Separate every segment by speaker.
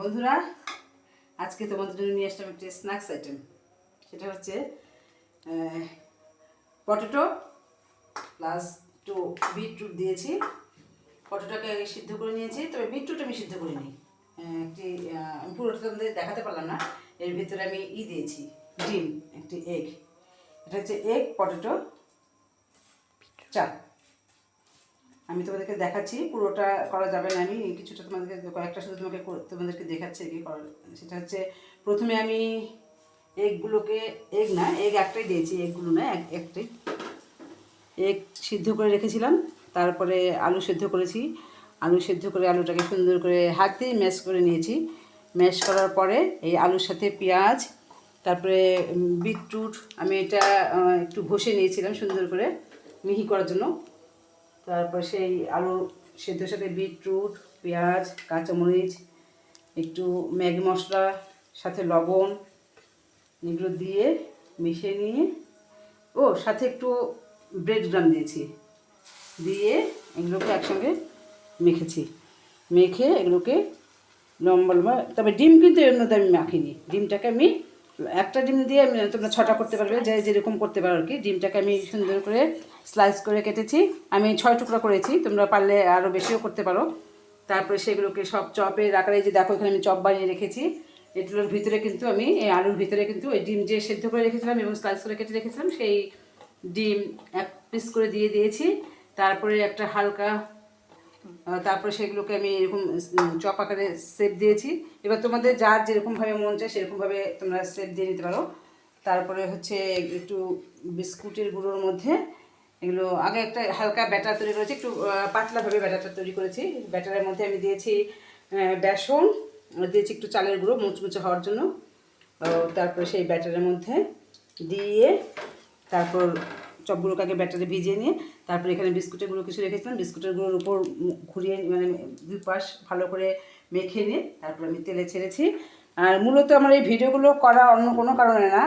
Speaker 1: বন্ধুরা, আজকে তোমাদের জন্য নিয়ে আসলাম একটি স্ন্যাক্স আইটেম। সেটা হচ্ছে পটেটো প্লাস একটু বিটরুট দিয়েছি। পটেটোকে আগে সিদ্ধ করে নিয়েছি, তবে বিটরুট আমি সিদ্ধ করিনি। একটি আমি পুরোটা তোমাদের দেখাতে পারলাম না। এর ভিতরে আমি দিয়েছি ডিম, একটি এগ। এটা হচ্ছে এগ পটেটো চা। আমি তোমাদেরকে দেখাচ্ছি, পুরোটা করা যাবে না, আমি কিছুটা তোমাদেরকে কয়েকটা শুধু তোমাদেরকে দেখাচ্ছি কি করার। সেটা হচ্ছে প্রথমে আমি এগগুলোকে, এগ একটাই দিয়েছি, এগগুলো না, একটাই এগ সিদ্ধ করে রেখেছিলাম। তারপরে আলু সিদ্ধ করেছি, আলু সিদ্ধ করে আলুটাকে সুন্দর করে হাত দিয়ে ম্যাশ করে নিয়েছি। ম্যাশ করার পরে এই আলুর সাথে পেঁয়াজ, তারপরে বিটরুট আমি এটা একটু ঘষে নিয়েছিলাম সুন্দর করে মিহি করার জন্য। তারপর সেই আলু সেদ্ধর সাথে বিটরুট, পেঁয়াজ, কাঁচামরিচ, একটু ম্যাগি মশলা, সাথে লবণ, এগুলো দিয়ে মিশিয়ে নিয়ে সাথে একটু ব্রেড গ্রাম দিয়েছি, দিয়ে এগুলোকে একসঙ্গে মেখে এগুলোকে লম্বা লম্বা, তবে ডিম কিন্তু এর মধ্যে আমি মাখিনি। ডিমটাকে আমি একটা ডিম দিয়ে আমি, তোমরা 6টা করতে পারবে, যে যেরকম করতে পারো আর কি। ডিমটাকে আমি সুন্দর করে স্লাইস করে কেটেছি, আমি 6 টুকরা করেছি, তোমরা পারলে আরও বেশিও করতে পারো। তারপরে সেগুলোকে সব চপের আকারে, যে দেখো এখানে আমি চপ বানিয়ে রেখেছি। এগুলোর ভিতরে কিন্তু আমি এই আলুর ভিতরে কিন্তু ওই ডিম যে সেদ্ধ করে রেখেছিলাম এবং স্লাইস করে কেটে রেখেছিলাম, সেই ডিম এক পিস করে দিয়ে দিয়েছি। তারপরে একটা হালকা, তারপরে সেগুলোকে আমি এরকম চপ আকারে শেপ দিয়েছি। এবার তোমাদের যার যেরকমভাবে মন চায় সেরকমভাবে তোমরা শেপ দিয়ে নিতে পারো। তারপরে হচ্ছে একটু বিস্কুটের গুঁড়োর মধ্যে এগুলো আগে একটা হালকা ব্যাটার তৈরি করেছি, একটু পাতলাভাবে ব্যাটারটা তৈরি করেছি। ব্যাটারের মধ্যে আমি দিয়েছি বেসন, দিয়েছি একটু চালের গুঁড়ো মুচমুচে হওয়ার জন্য। তারপরে সেই ব্যাটারের মধ্যে দিয়ে তারপর চপগুলোকে আগে ব্যাটারে ভিজিয়ে নিয়ে, তারপরে এখানে বিস্কুটের গুঁড়ো কিছু রেখেছিলাম, বিস্কুটের গুঁড়োর উপর ঘুরিয়ে, মানে দুই পাশ ভালো করে মেখে নিয়ে তারপর আমি তেলে ছেড়েছি। আর মূলত আমার এই ভিডিওগুলো করা অন্য কোনো কারণে না,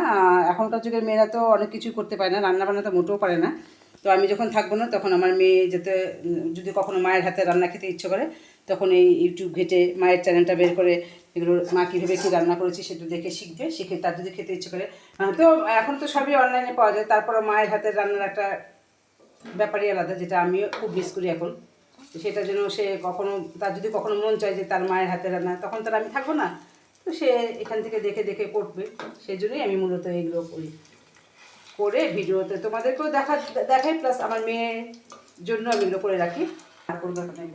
Speaker 1: এখনকার যুগের মেয়েরা তো অনেক কিছুই করতে পারে না, রান্নাবান্না তো মোটেও পারে না। তো আমি যখন থাকবো না তখন আমার মেয়ে যাতে, যদি কখনো মায়ের হাতে রান্না খেতে ইচ্ছে করে, তখন এই ইউটিউব ঘেটে মায়ের চ্যানেলটা বের করে এগুলো মা কীভাবে কী রান্না করেছি সেটা দেখে শিখবে, শিখে তার যদি খেতে ইচ্ছে করে। তো এখন তো সবই অনলাইনে পাওয়া যায়, তারপরে মায়ের হাতের রান্নার একটা ব্যাপারই আলাদা, যেটা আমিও খুব মিস করি এখন। তো সেটার জন্য সে কখনো, তার যদি কখনো মন চায় যে তার মায়ের হাতের রান্না, তখন তার আমি থাকবো না, তো সে এখান থেকে দেখে দেখে করবে। সেই জন্যই আমি মূলত এইগুলো করে ভিডিওতে তোমাদেরকেও দেখাই, প্লাস আমার মেয়ের জন্য আমি এগুলো করে রাখি। আর কোনো দরকার নেই।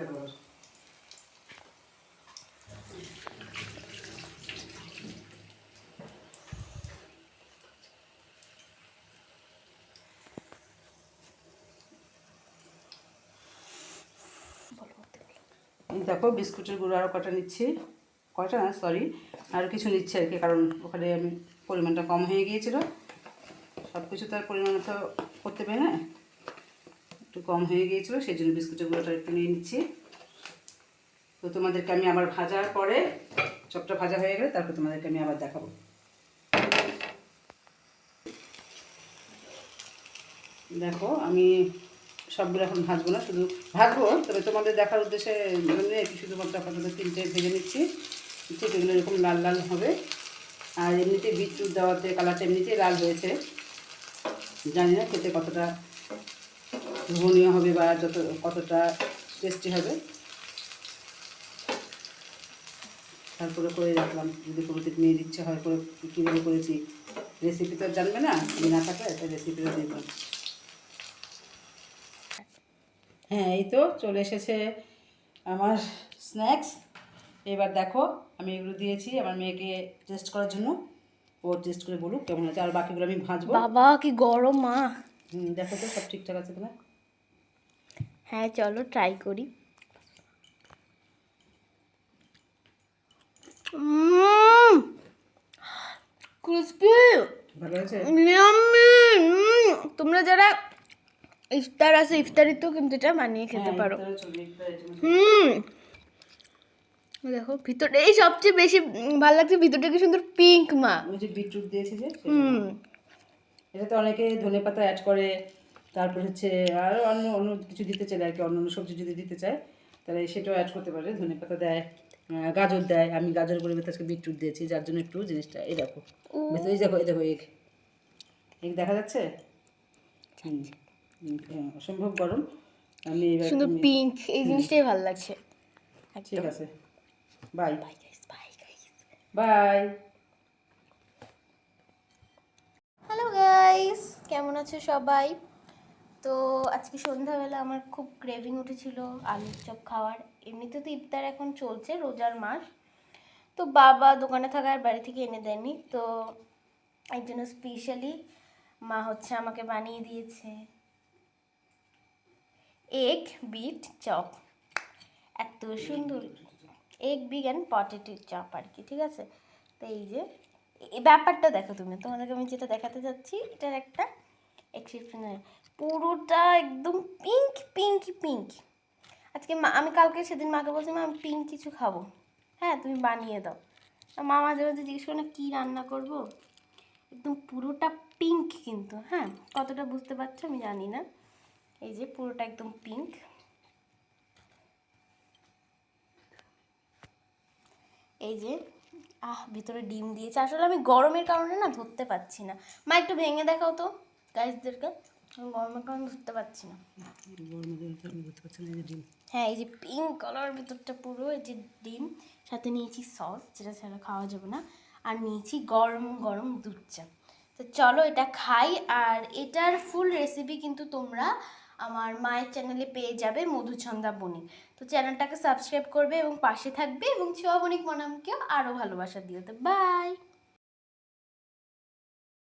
Speaker 1: দেখো বিস্কুটের গুঁড়ো আরও কটা নিচ্ছি, কটা না সরি, আরও কিছু নিচ্ছি আর কি, কারণ ওখানে আমি পরিমাণটা কম হয়ে গিয়েছিলো। সব কিছু তার পরিমাণ তো করতে পারি না, একটু কম হয়ে গিয়েছিলো, সেই জন্য বিস্কুটের গুঁড়োটা একটু নিয়ে নিচ্ছি। তো তোমাদেরকে আমি আবার ভাজার পরে, চপটা ভাজা হয়ে গেলে তারপর তোমাদেরকে আমি আবার দেখাবো। দেখো আমি সবগুলো এখন ভাজবো না, শুধু ভাজবো, তবে তোমাদের দেখার উদ্দেশ্যে শুধুমাত্র আপাতত 3টে ভেজে নিচ্ছি। ঠিক এগুলো এরকম লাল লাল হবে। আর এমনিতে বিটরুট দেওয়াতে কালারটা এমনিতেই লাল হয়েছে, জানি না খেতে কতটা লোভনীয় হবে বা কতটা টেস্টি হবে। তারপরে করে রাখলাম, যদি কোনো দিন মেয়ের ইচ্ছা হয় করে কীভাবে করেছি, রেসিপি তো জানবে না, না থাকলে একটা রেসিপিটা দেখলাম। হ্যাঁ, এই তো চলে এসেছে আমার স্ন্যাক্স। এবার দেখো আমি এগুলো দিয়েছি আমার মেয়েকে টেস্ট করার জন্য, ও টেস্ট করে বলুক কেমন আছে। আর বাকিগুলো আমি ভাজবো।
Speaker 2: বাবা কি গরম মা।
Speaker 1: দেখো তো সব ঠিকঠাক আছে কিনা।
Speaker 2: হ্যাঁ চলো ট্রাই করি। ক্রিসপি,
Speaker 1: ভালো আছে।
Speaker 2: ইয়াম্মি। তোমরা যারা ইফতার আছে, ইফতারিতেও কিন্তু এটা বানিয়ে খেতে পারো। দেখো ভিতরটা এই সবচেয়ে বেশি ভালো লাগছে, ভিতরটা কি সুন্দর পিঙ্ক মা।
Speaker 1: ওই যে বিটরুট দিয়েছে যে, এটাতে অনেকে ধনেপাতা অ্যাড করে, তারপর হচ্ছে আরও অন্য অন্য কিছু দিতে চাইলে আর কি, অন্য অন্য সবজি যদি দিতে চায় তাহলে সেটাও অ্যাড করতে পারে, ধনেপাতা দেয়। গাজর দেয়, আমি গাজর পরিবর্তে আজকে বিটরুট দিয়েছি, যার জন্য একটু জিনিসটা এই দেখো, এই দেখো এই দেখো এগ, এগ দেখা যাচ্ছে। হুম, অসম্ভব গরম। আমি এবার
Speaker 2: সুন্দর পিঙ্ক, এই জিনিসটাই ভালো লাগছে।
Speaker 1: ঠিক আছে, bye
Speaker 2: bye guys, bye guys.
Speaker 1: Bye.
Speaker 2: Hello guys, কেমন আছো সবাই? তো আজকে সন্ধ্যাবেলা আমার খুব ক্রেভিং উঠেছিল আলুর চপ খাওয়ার। এমনিতে তো ইফতার এখন চলছে, রোজার মাস, তো বাবা দোকানে থাকা আর বাড়ি থেকে এনে দেয়নি, তো এই জন্য স্পেশালি মা হচ্ছে আমাকে বানিয়ে দিয়েছে এগ বিট চপ। এত সুন্দর egg veg and potato chop আর কি, ঠিক আছে? তো এই যে এই ব্যাপারটা দেখো তুমি, তোমাদেরকে আমি যেটা দেখাতে যাচ্ছি এটার একটা এক্সেপশনাল, পুরোটা একদম পিঙ্ক পিঙ্ক পিঙ্ক। আজকে আমি কালকে সেদিন মাকে বলছি মা আমি পিঙ্ক কিছু খাবো, হ্যাঁ তুমি বানিয়ে দাও। আর মা মাঝে মাঝে জিজ্ঞেস করে না কী রান্না করবো, একদম পুরোটা পিঙ্ক কিন্তু, হ্যাঁ কতটা বুঝতে পারছো আমি জানি না। এই যে পুরোটা একদম পিঙ্ক। এই যে ভিতরে ডিম দিয়েছে, আসলে আমি গরমের কারণে না ধরতে পারছি না। মা একটু ভেঙে দেখাও তো গাইসদেরকে, আমি গরমের কারণে ধরতে পারছি না। হ্যাঁ এই যে পিঙ্ক কালার ভিতরটা পুরো, এই যে ডিম, সাথে নিয়েছি সস যেটা ছাড়া খাওয়া যাবে না, আর নিয়েছি গরম গরম দুধ চা। তো চলো এটা খাই। আর এটার ফুল রেসিপি কিন্তু তোমরা আমার মায়ের চ্যানেলে পেয়ে যাবে, মধুছন্দা বণিক। তো চ্যানেলটাকে সাবস্ক্রাইব করবে এবং পাশে থাকবে, এবং ছোঁয়া বণিক মনামকেও আরও ভালোবাসা দিও। তো বাই।